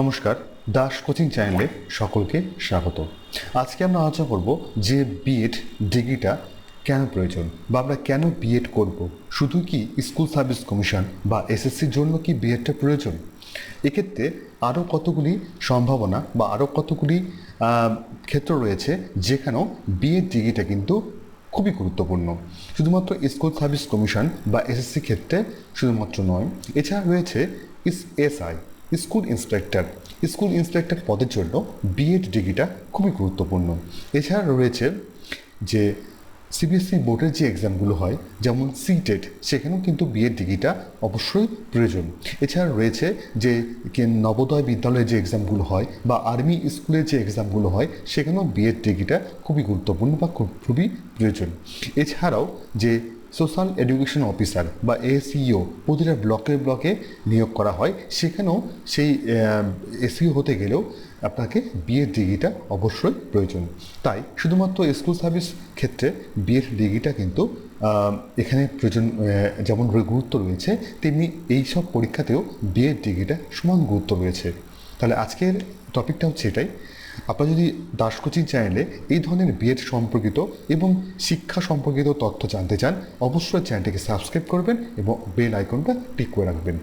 নমস্কার, দাস কোচিং চ্যানেলে সকলকে স্বাগত। আজকে আমরা আলোচনা করব যে বিএড ডিগ্রিটা কেন প্রয়োজন বা আমরা কেন বিএড করব। শুধু কি স্কুল সার্ভিস কমিশন বা এসএসসির জন্য কি বিএডটা প্রয়োজন? এক্ষেত্রে আরও কতগুলি সম্ভাবনা বা আরও কতগুলি ক্ষেত্র রয়েছে যেখানেও বিএড ডিগ্রিটা কিন্তু খুবই গুরুত্বপূর্ণ। শুধুমাত্র স্কুল সার্ভিস কমিশন বা এসএসসি ক্ষেত্রে শুধুমাত্র নয়, এছাড়া রয়েছে এসআই স্কুল ইন্সপেক্টর পদের জন্য বিএড ডিগ্রিটা খুবই গুরুত্বপূর্ণ। এছাড়া রয়েছে যে সিবিএসসি বোর্ডের যে এক্সামগুলো হয়, যেমন সিটেট, সেখানেও কিন্তু বিএড ডিগ্রিটা অবশ্যই প্রয়োজন। এছাড়া রয়েছে যে নবোদয় বিদ্যালয়ের যে এক্সামগুলো হয় বা আর্মি স্কুলের যে এক্সামগুলো হয়, সেখানেও বিএড ডিগ্রিটা খুবই গুরুত্বপূর্ণ বা খুবই প্রয়োজন। এছাড়াও যে সোশ্যাল এডুকেশন অফিসার বা এসইও প্রতিটা ব্লকে নিয়োগ করা হয়, সেখানেও সেই এসইও হতে গেলেও আপনাকে বিএড ডিগ্রিটা অবশ্যই প্রয়োজন। তাই শুধুমাত্র স্কুল সার্ভিস ক্ষেত্রে বিএড ডিগ্রিটা কিন্তু এখানে প্রয়োজন, যেমন গুরুত্ব রয়েছে, তেমনি এইসব পরীক্ষাতেও বিএড ডিগ্রিটা সমান গুরুত্ব রয়েছে। তাহলে আজকের টপিকটা হচ্ছে এটাই। আপনারা যদি দাস কোচিং চ্যানেলে এই ধরনের বিএড সম্পর্কিত এবং শিক্ষা সম্পর্কিত তথ্য জানতে চান, অবশ্যই চ্যানেলটিকে সাবস্ক্রাইব করবেন এবং বেল আইকনটা ক্লিক করে রাখবেন।